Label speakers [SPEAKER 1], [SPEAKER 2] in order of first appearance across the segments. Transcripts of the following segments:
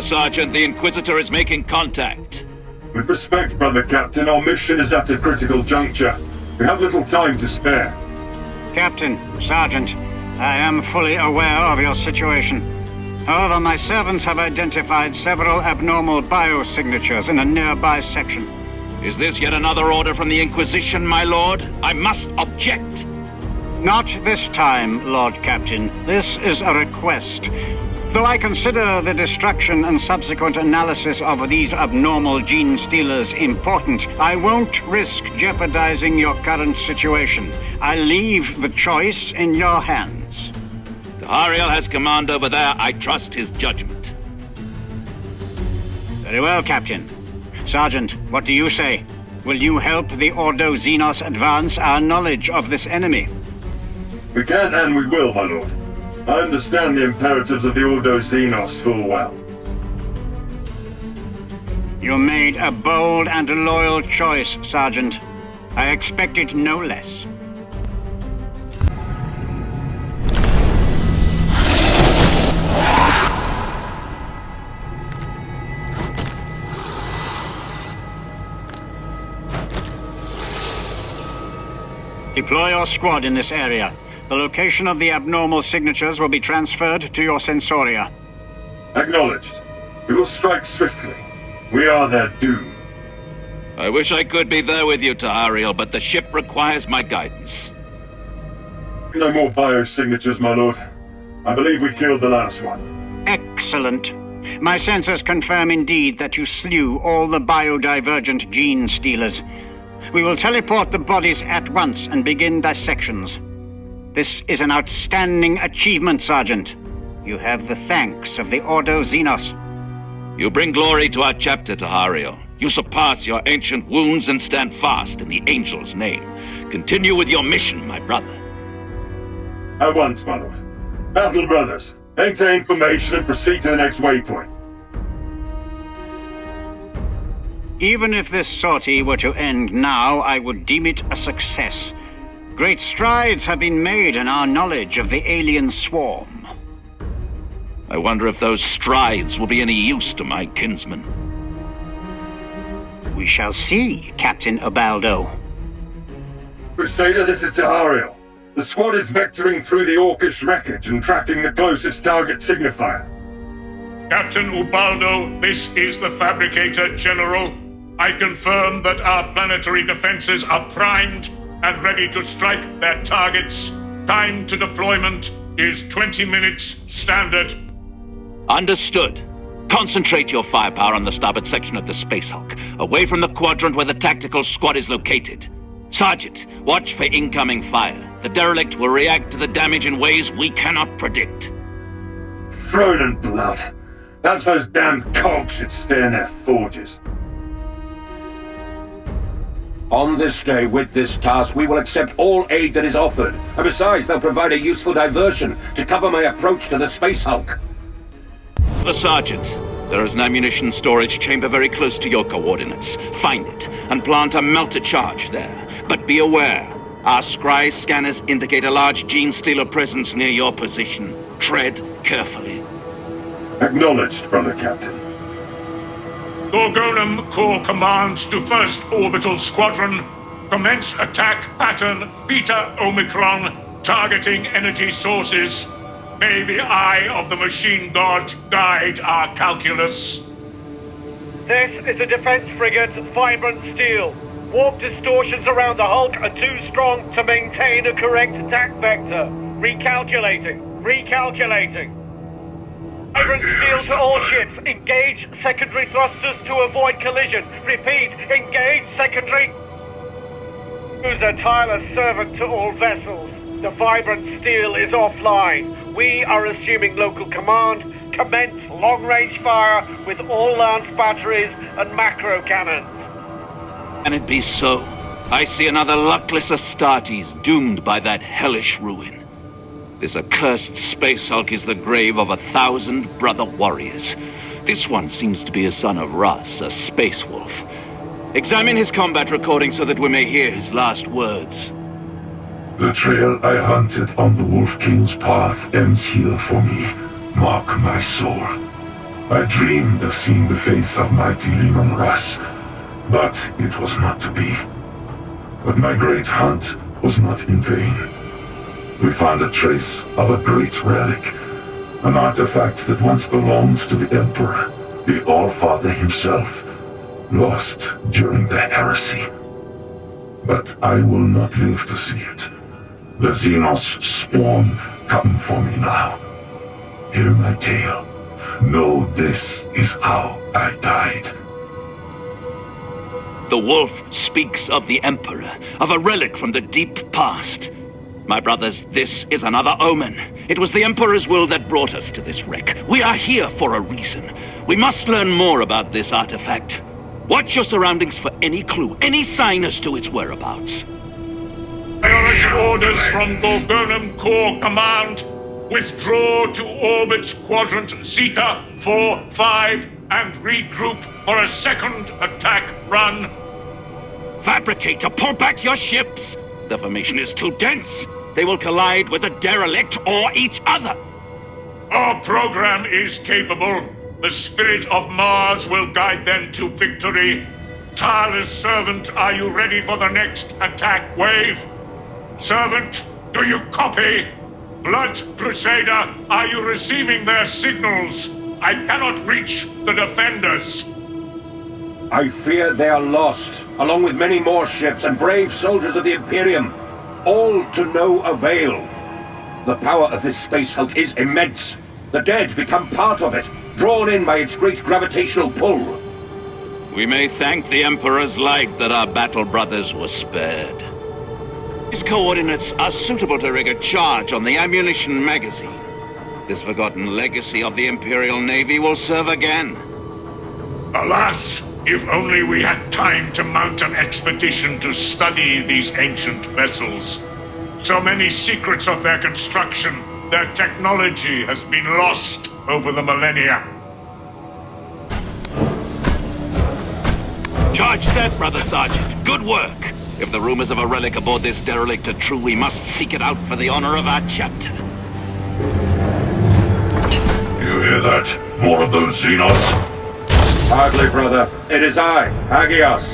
[SPEAKER 1] Sergeant, the Inquisitor is making contact.
[SPEAKER 2] With respect, Brother Captain, our mission is at a critical juncture. We have little time to spare.
[SPEAKER 3] Captain, Sergeant, I am fully aware of your situation. However, my servants have identified several abnormal biosignatures in a nearby section.
[SPEAKER 1] Is this yet another order from the Inquisition, my lord? I must object.
[SPEAKER 3] Not this time, Lord Captain. This is a request. Though I consider the destruction and subsequent analysis of these abnormal gene stealers important, I won't risk jeopardizing your current situation. I leave the choice in your hands.
[SPEAKER 1] Tahariel has command over there. I trust his judgment.
[SPEAKER 3] Very well, Captain. Sergeant, what do you say? Will you help the Ordo Xenos advance our knowledge of this enemy?
[SPEAKER 2] We can and we will, my lord. I understand the imperatives of the Ordo Xenos full well.
[SPEAKER 3] You made a bold and loyal choice, Sergeant. I expected no less. Deploy your squad in this area. The location of the abnormal signatures will be transferred to your sensoria.
[SPEAKER 2] Acknowledged. We will strike swiftly. We are their doom.
[SPEAKER 1] I wish I could be there with you, Tahariel, but the ship requires my guidance.
[SPEAKER 2] No more biosignatures, my lord. I believe we killed the last one.
[SPEAKER 3] Excellent. My sensors confirm indeed that you slew all the biodivergent gene stealers. We will teleport the bodies at once and begin dissections. This is an outstanding achievement, Sergeant. You have the thanks of the Ordo Xenos.
[SPEAKER 1] You bring glory to our chapter, Tahariel. You surpass your ancient wounds and stand fast in the Angel's name. Continue with your mission, my brother.
[SPEAKER 2] At once, my lord. Battle brothers, enter information and proceed to the next waypoint.
[SPEAKER 3] Even if this sortie were to end now, I would deem it a success. Great strides have been made in our knowledge of the alien swarm.
[SPEAKER 1] I wonder if those strides will be any use to my kinsman.
[SPEAKER 3] We shall see, Captain Ubaldo.
[SPEAKER 2] Crusader, this is Tahariel. The squad is vectoring through the Orcish wreckage and tracking the closest target signifier.
[SPEAKER 4] Captain Ubaldo, this is the Fabricator General. I confirm that our planetary defenses are primed and ready to strike their targets. Time to deployment is 20 minutes standard.
[SPEAKER 1] Understood. Concentrate your firepower on the starboard section of the Space Hulk, away from the quadrant where the tactical squad is located. Sergeant, watch for incoming fire. The derelict will react to the damage in ways we cannot predict.
[SPEAKER 2] Throne and blood. Perhaps those damn cogs should stay in their forges.
[SPEAKER 5] On this day, with this task, we will accept all aid that is offered. And besides, they'll provide a useful diversion to cover my approach to the Space Hulk.
[SPEAKER 1] The Sergeant, there is an ammunition storage chamber very close to your coordinates. Find it, and plant a melter charge there. But be aware, our scry scanners indicate a large gene stealer presence near your position. Tread carefully.
[SPEAKER 2] Acknowledged, Brother Captain.
[SPEAKER 4] Gorgonum Corps commands to 1st Orbital Squadron. Commence attack pattern Theta Omicron, targeting energy sources. May the eye of the machine god guide our calculus.
[SPEAKER 6] This is the defense frigate Vibrant Steel. Warp distortions around the Hulk are too strong to maintain a correct attack vector. Recalculating. Vibrant Steel to all ships. Engage secondary thrusters to avoid collision. Repeat, engage secondary. Who's a tireless servant to all vessels. The Vibrant Steel is offline. We are assuming local command. Commence long-range fire with all lance batteries and macro cannons.
[SPEAKER 1] Can it be so? I see another luckless Astartes doomed by that hellish ruin. This accursed Space Hulk is the grave of 1,000 brother warriors. This one seems to be a son of Russ, a space wolf. Examine his combat recording so that we may hear his last words.
[SPEAKER 7] The trail I hunted on the Wolf King's path ends here for me. Mark my soul. I dreamed of seeing the face of mighty Lehman Russ, but it was not to be. But my great hunt was not in vain. We found a trace of a great relic, an artifact that once belonged to the Emperor, the All-Father himself, lost during the heresy. But I will not live to see it. The Xenos spawn come for me now. Hear my tale. Know this is how I died.
[SPEAKER 1] The wolf speaks of the Emperor, of a relic from the deep past. My brothers, this is another omen. It was the Emperor's will that brought us to this wreck. We are here for a reason. We must learn more about this artifact. Watch your surroundings for any clue, any sign as to its whereabouts.
[SPEAKER 4] Priority orders from Gorgonum Corps Command. Withdraw to orbit quadrant Zeta 4-5 and regroup for a second attack run.
[SPEAKER 1] Fabricator, pull back your ships! The formation is too dense. They will collide with the derelict or each other.
[SPEAKER 4] Our program is capable. The spirit of Mars will guide them to victory. Tireless Servant, are you ready for the next attack wave? Servant, do you copy? Blood Crusader, are you receiving their signals? I cannot reach the defenders.
[SPEAKER 5] I fear they are lost, along with many more ships and brave soldiers of the Imperium. All to no avail. The power of this space hulk is immense. The dead become part of it, drawn in by its great gravitational pull.
[SPEAKER 1] We may thank the Emperor's light that our battle brothers were spared. These coordinates are suitable to rig a charge on the ammunition magazine. This forgotten legacy of the Imperial Navy will serve again.
[SPEAKER 4] Alas, if only we had time to mount an expedition to study these ancient vessels. So many secrets of their construction, their technology has been lost over the millennia.
[SPEAKER 1] Charge set, Brother Sergeant. Good work. If the rumors of a relic aboard this derelict are true, we must seek it out for the honor of our chapter.
[SPEAKER 7] You hear that? More of those Xenos?
[SPEAKER 5] Hardly, brother. It is I, Hagios.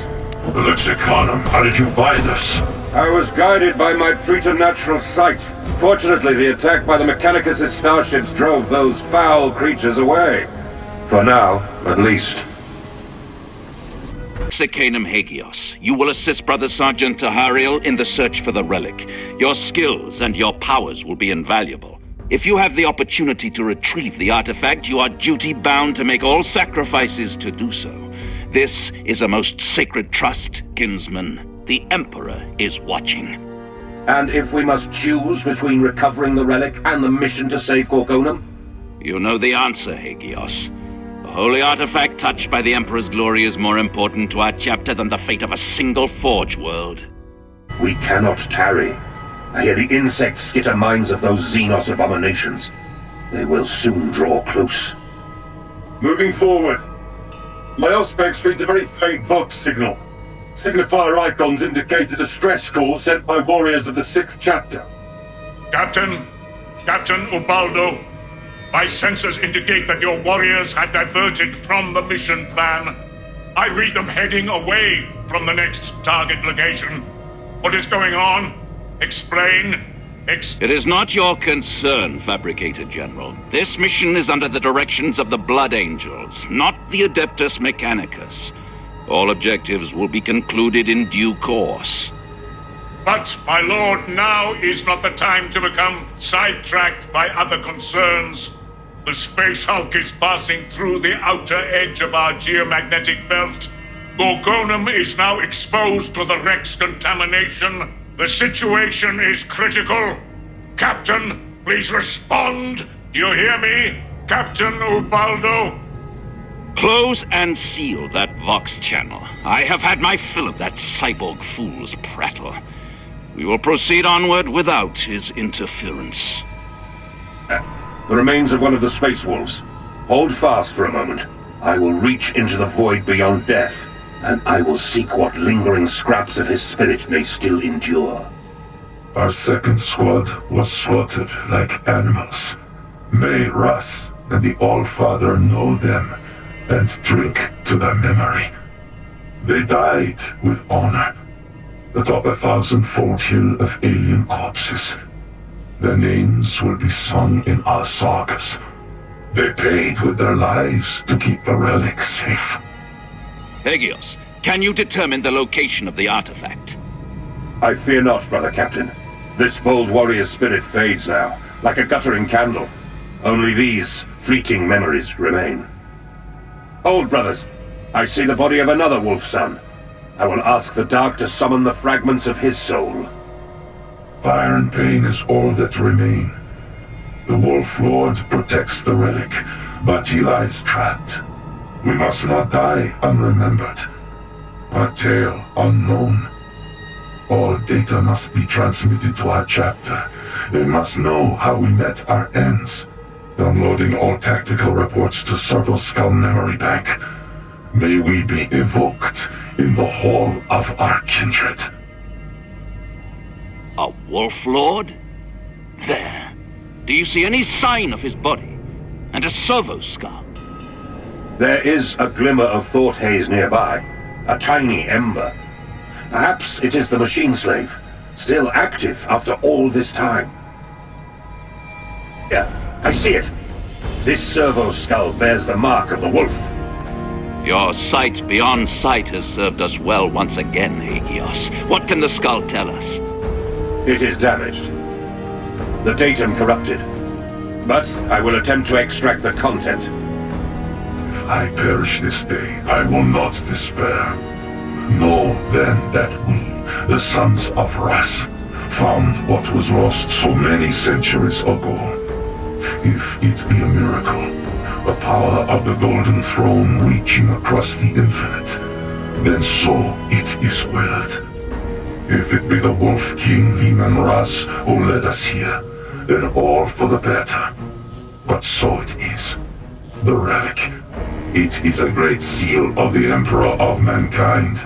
[SPEAKER 7] The Lexiconum, how did you find us?
[SPEAKER 5] I was guided by my preternatural sight. Fortunately, the attack by the Mechanicus' starships drove those foul creatures away. For now, at least.
[SPEAKER 1] Lexicanum Hagios, you will assist Brother Sergeant Tahariel in the search for the relic. Your skills and your powers will be invaluable. If you have the opportunity to retrieve the artifact, you are duty-bound to make all sacrifices to do so. This is a most sacred trust, kinsman. The Emperor is watching.
[SPEAKER 5] And if we must choose between recovering the relic and the mission to save Gorgonum?
[SPEAKER 1] You know the answer, Hagios. The holy artifact touched by the Emperor's glory is more important to our chapter than the fate of a single Forge world.
[SPEAKER 5] We cannot tarry. I hear the insects skitter minds of those Xenos abominations. They will soon draw close.
[SPEAKER 2] Moving forward. My Auspex reads a very faint Vox signal. Signifier icons indicate a distress call sent by warriors of the 6th chapter.
[SPEAKER 4] Captain Ubaldo, my sensors indicate that your warriors have diverted from the mission plan. I read them heading away from the next target location. What is going on? Explain.
[SPEAKER 1] It is not your concern, Fabricator General. This mission is under the directions of the Blood Angels, not the Adeptus Mechanicus. All objectives will be concluded in due course.
[SPEAKER 4] But, my lord, now is not the time to become sidetracked by other concerns. The space hulk is passing through the outer edge of our geomagnetic belt. Gorgonum is now exposed to the Rex contamination. The situation is critical. Captain, please respond. Do you hear me? Captain Ubaldo?
[SPEAKER 1] Close and seal that Vox channel. I have had my fill of that cyborg fool's prattle. We will proceed onward without his interference.
[SPEAKER 5] The remains of one of the Space Wolves. Hold fast for a moment. I will reach into the void beyond death, and I will seek what lingering scraps of his spirit may still endure.
[SPEAKER 7] Our second squad was slaughtered like animals. May Russ and the All-Father know them and drink to their memory. They died with honor, atop a 1,000-fold hill of alien corpses. Their names will be sung in our sagas. They paid with their lives to keep the relic safe.
[SPEAKER 1] Aegios, can you determine the location of the artifact?
[SPEAKER 5] I fear not, brother captain. This bold warrior's spirit fades now, like a guttering candle. Only these fleeting memories remain. Hold, brothers. I see the body of another wolf son. I will ask the Dark to summon the fragments of his soul.
[SPEAKER 7] Fire and pain is all that remain. The Wolf Lord protects the relic, but he lies trapped. We must not die unremembered. Our tale unknown. All data must be transmitted to our chapter. They must know how we met our ends. Downloading all tactical reports to Servo Skull Memory Bank. May we be evoked in the hall of our kindred.
[SPEAKER 1] A Wolf Lord? There. Do you see any sign of his body? And a servo skull?
[SPEAKER 5] There is a glimmer of thought haze nearby. A tiny ember. Perhaps it is the machine slave, still active after all this time. Yeah, I see it. This servo skull bears the mark of the wolf.
[SPEAKER 1] Your sight beyond sight has served us well once again, Aegios. What can the skull tell us?
[SPEAKER 5] It is damaged. The datum corrupted. But I will attempt to extract the content.
[SPEAKER 7] If I perish this day, I will not despair. Know then that we, the sons of Ras, found what was lost so many centuries ago. If it be a miracle, the power of the Golden Throne reaching across the infinite, then so it is willed. If it be the Wolf King Leman Ras who led us here, then all for the better. But so it is. The relic. It is a great seal of the Emperor of Mankind,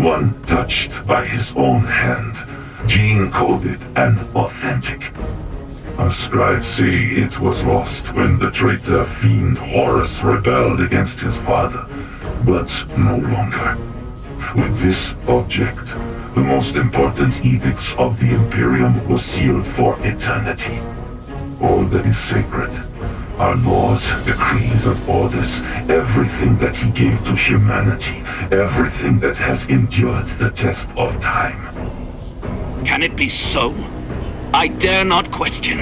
[SPEAKER 7] one touched by his own hand, gene-coded and authentic. Our scribes say it was lost when the traitor fiend Horus rebelled against his father, but no longer. With this object, the most important edicts of the Imperium were sealed for eternity. All that is sacred, our laws, decrees, and orders, everything that he gave to humanity, everything that has endured the test of time.
[SPEAKER 1] Can it be so? I dare not question.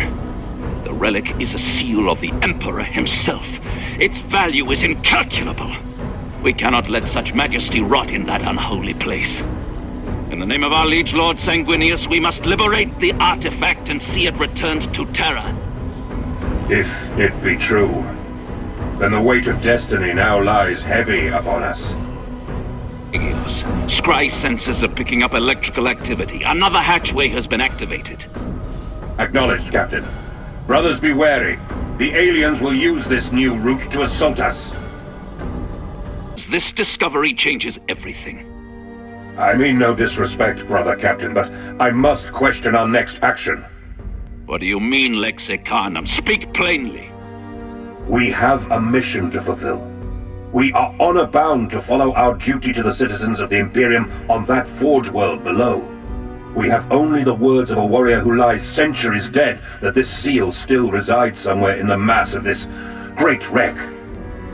[SPEAKER 1] The relic is a seal of the Emperor himself. Its value is incalculable. We cannot let such majesty rot in that unholy place. In the name of our liege lord Sanguinius, we must liberate the artifact and see it returned to Terra.
[SPEAKER 5] If it be true, then the weight of destiny now lies heavy upon us.
[SPEAKER 1] Aegios, Scry sensors are picking up electrical activity. Another hatchway has been activated.
[SPEAKER 5] Acknowledged, Captain. Brothers, be wary. The aliens will use this new route to assault us.
[SPEAKER 1] This discovery changes everything.
[SPEAKER 5] I mean no disrespect, Brother Captain, but I must question our next action.
[SPEAKER 1] What do you mean, Lexicanum? Speak plainly.
[SPEAKER 5] We have a mission to fulfill. We are honor-bound to follow our duty to the citizens of the Imperium on that forge world below. We have only the words of a warrior who lies centuries dead that this seal still resides somewhere in the mass of this great wreck.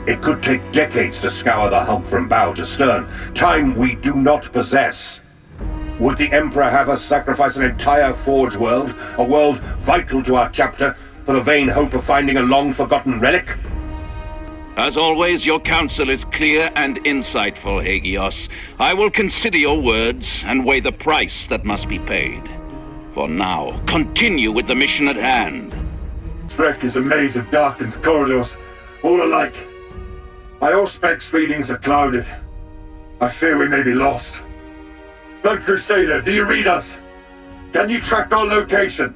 [SPEAKER 5] It could take decades to scour the hulk from bow to stern, time we do not possess. Would the Emperor have us sacrifice an entire forge world, a world vital to our chapter, for the vain hope of finding a long-forgotten relic?
[SPEAKER 1] As always, your counsel is clear and insightful, Aegios. I will consider your words and weigh the price that must be paid. For now, continue with the mission at hand.
[SPEAKER 2] This wreck is a maze of darkened corridors, all alike. My Auspex readings are clouded. I fear we may be lost. Blood Crusader, do you read us? Can you track our location?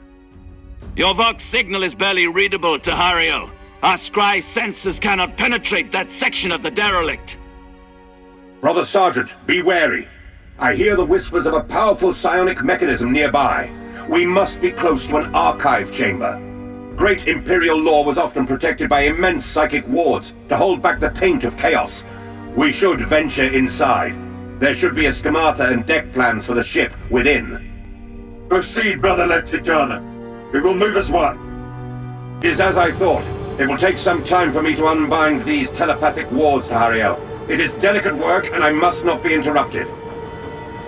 [SPEAKER 1] Your Vox signal is barely readable, Tahariel. Our Scry sensors cannot penetrate that section of the derelict.
[SPEAKER 5] Brother Sergeant, be wary. I hear the whispers of a powerful psionic mechanism nearby. We must be close to an archive chamber. great Imperial law was often protected by immense psychic wards to hold back the taint of chaos. We should venture inside. There should be a schemata and deck plans for the ship within.
[SPEAKER 2] Proceed, Brother Lexicana. We will move as one.
[SPEAKER 5] It is as I thought. It will take some time for me to unbind these telepathic wards, Tahariel. It is delicate work, and I must not be interrupted.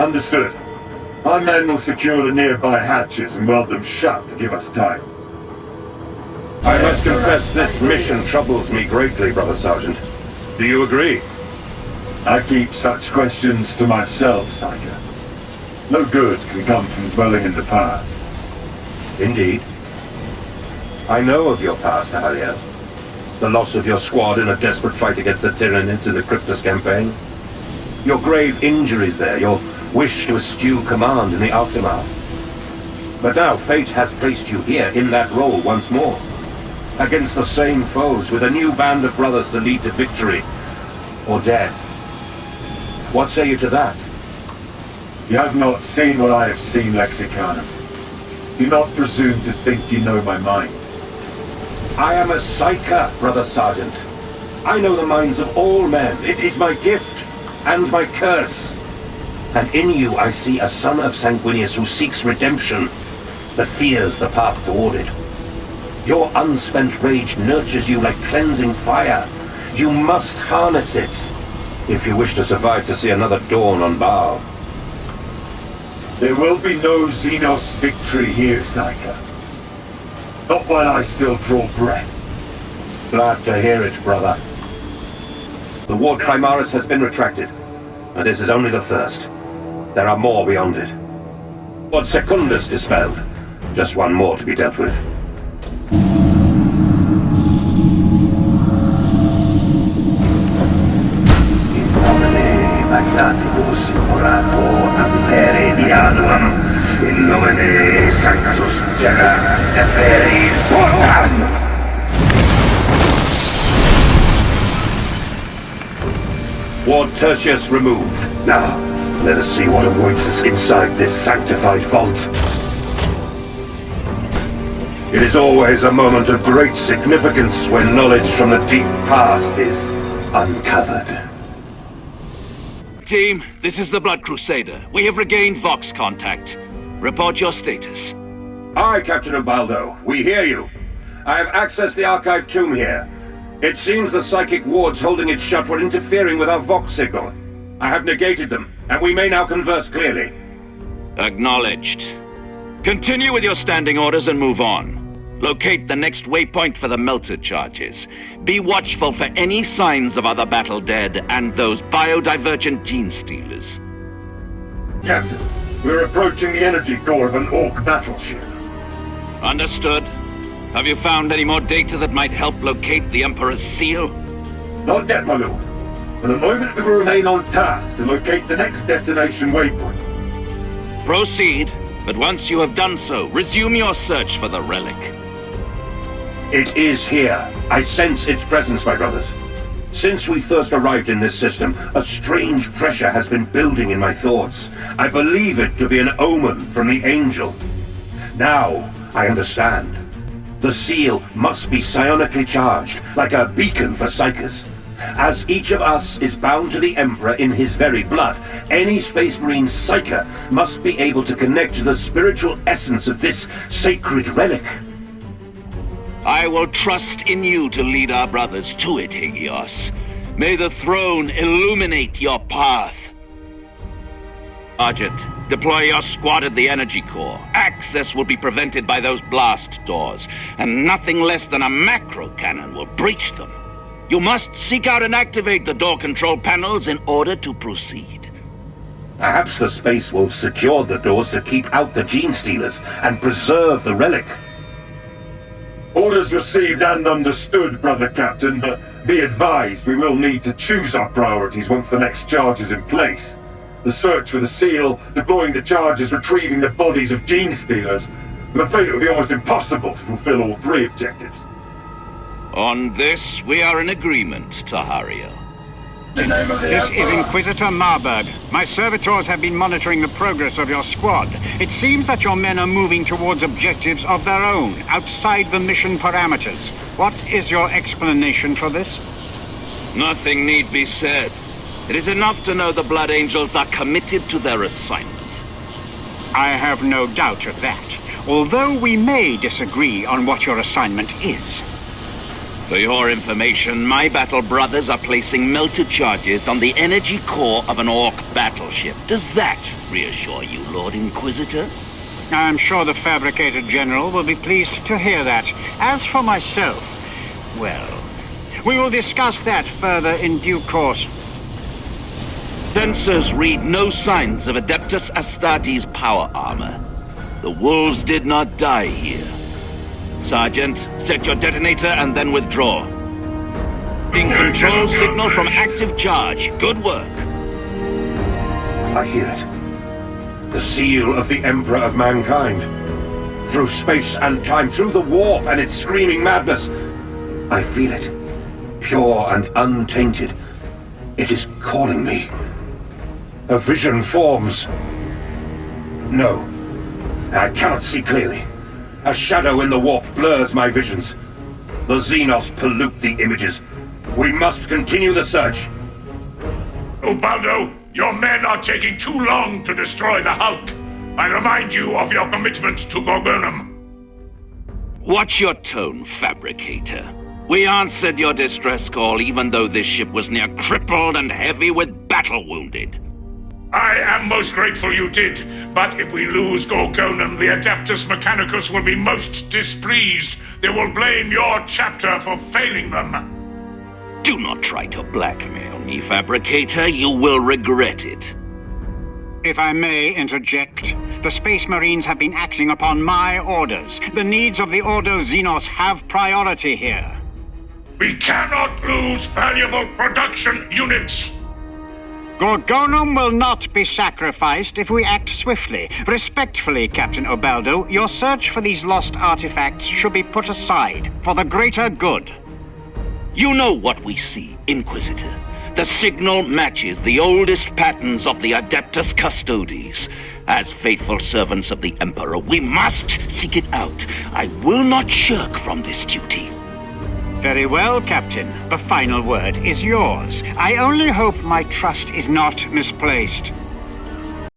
[SPEAKER 2] Understood. Our men will secure the nearby hatches and weld them shut to give us time.
[SPEAKER 5] I must confess this mission troubles me greatly, Brother Sergeant. Do you agree?
[SPEAKER 2] I keep such questions to myself, Psyker. No good can come from dwelling in the past.
[SPEAKER 5] Indeed. I know of your past, Tahariel. The loss of your squad in a desperate fight against the Tyranids in the Cryptus campaign. Your grave injuries there, your wish to eschew command in the aftermath. But now fate has placed you here in that role once more. Against the same foes, with a new band of brothers to lead to victory. Or death. What say you to that?
[SPEAKER 2] You have not seen what I have seen, Lexicana. Do not presume to think you know my mind.
[SPEAKER 5] I am a psyker, Brother Sergeant. I know the minds of all men. It is my gift and my curse. And in you I see a son of Sanguinius who seeks redemption, but fears the path toward it. Your unspent rage nurtures you like cleansing fire. You must harness it, if you wish to survive to see another dawn on Baal.
[SPEAKER 2] There will be no Xenos victory here, Psyker. Not while I still draw breath.
[SPEAKER 5] Glad to hear it, brother. The Ward Primaris has been retracted, and this is only the first. There are more beyond it. Ward Secundus dispelled. Just one more to be dealt with. Ward Tertius removed. Now, let us see what awaits us inside this sanctified vault. It is always a moment of great significance when knowledge from the deep past is uncovered.
[SPEAKER 1] Team, this is the Blood Crusader. We have regained Vox contact. Report your status.
[SPEAKER 5] Aye, Captain Ubaldo. We hear you. I have accessed the archive tomb here. It seems the psychic wards holding it shut were interfering with our Vox signal. I have negated them, and we may now converse clearly.
[SPEAKER 1] Acknowledged. Continue with your standing orders and move on. Locate the next waypoint for the melter charges. Be watchful for any signs of other battle dead and those biodivergent gene stealers.
[SPEAKER 2] Captain, we're approaching the energy core of an Orc battleship.
[SPEAKER 1] Understood. Have you found any more data that might help locate the Emperor's seal?
[SPEAKER 2] Not yet, my lord. For the moment, we will remain on task to locate the next destination waypoint.
[SPEAKER 1] Proceed, but once you have done so, resume your search for the relic.
[SPEAKER 5] It is here. I sense its presence, my brothers. Since we first arrived in this system, a strange pressure has been building in my thoughts. I believe it to be an omen from the Angel. Now, I understand. The seal must be psionically charged, like a beacon for psychers. As each of us is bound to the Emperor in his very blood, any Space Marine psyker must be able to connect to the spiritual essence of this sacred relic.
[SPEAKER 1] I will trust in you to lead our brothers to it, Hagios. May the throne illuminate your path. Sergeant, deploy your squad at the energy core. Access will be prevented by those blast doors, and nothing less than a macro cannon will breach them. You must seek out and activate the door control panels in order to proceed.
[SPEAKER 5] Perhaps the Space Wolves secured the doors to keep out the gene stealers and preserve the relic.
[SPEAKER 2] Orders received and understood, Brother Captain, but be advised we will need to choose our priorities once the next charge is in place. The search for the seal, deploying the charges, retrieving the bodies of gene stealers. I'm afraid it would be almost impossible to fulfill all three objectives.
[SPEAKER 1] On this, we are in agreement, Tahariel.
[SPEAKER 2] name of the
[SPEAKER 3] This is
[SPEAKER 2] Emperor.
[SPEAKER 3] Inquisitor Marburg. My servitors have been monitoring the progress of your squad. It seems that your men are moving towards objectives of their own, outside the mission parameters. What is your explanation for this?
[SPEAKER 1] Nothing need be said. It is enough to know the Blood Angels are committed to their assignment.
[SPEAKER 3] I have no doubt of that, although we may disagree on what your assignment is.
[SPEAKER 1] For your information, my battle brothers are placing melted charges on the energy core of an Orc battleship. Does that reassure you, Lord Inquisitor?
[SPEAKER 3] I'm sure the Fabricator General will be pleased to hear that. As for myself, well, we will discuss that further in due course.
[SPEAKER 1] Sensors read no signs of Adeptus Astartes power armor. The wolves did not die here. Sergeant, set your detonator and then withdraw. In control signal from active charge. Good work.
[SPEAKER 5] I hear it. The seal of the Emperor of Mankind. Through space and time, through the warp and its screaming madness. I feel it. Pure and untainted. It is calling me. A vision forms. No. I cannot see clearly. A shadow in the warp blurs my visions. The Xenos pollute the images. We must continue the search.
[SPEAKER 4] Ubaldo, your men are taking too long to destroy the Hulk. I remind you of your commitment to Gorgonum.
[SPEAKER 1] Watch your tone, Fabricator. We answered your distress call even though this ship was near crippled and heavy with battle wounded.
[SPEAKER 4] I am most grateful you did, but if we lose Gorgonum, the Adeptus Mechanicus will be most displeased. They will blame your chapter for failing them.
[SPEAKER 1] Do not try to blackmail me, Fabricator. You will regret it.
[SPEAKER 3] If I may interject, the Space Marines have been acting upon my orders. The needs of the Ordo Xenos have priority here.
[SPEAKER 4] We cannot lose valuable production units.
[SPEAKER 3] Gorgonum will not be sacrificed if we act swiftly. Respectfully, Captain Ubaldo, your search for these lost artifacts should be put aside for the greater good.
[SPEAKER 1] You know what we see, Inquisitor. The signal matches the oldest patterns of the Adeptus Custodes. As faithful servants of the Emperor, we must seek it out. I will not shirk from this duty.
[SPEAKER 3] Very well, Captain. The final word is yours. I only hope my trust is not misplaced.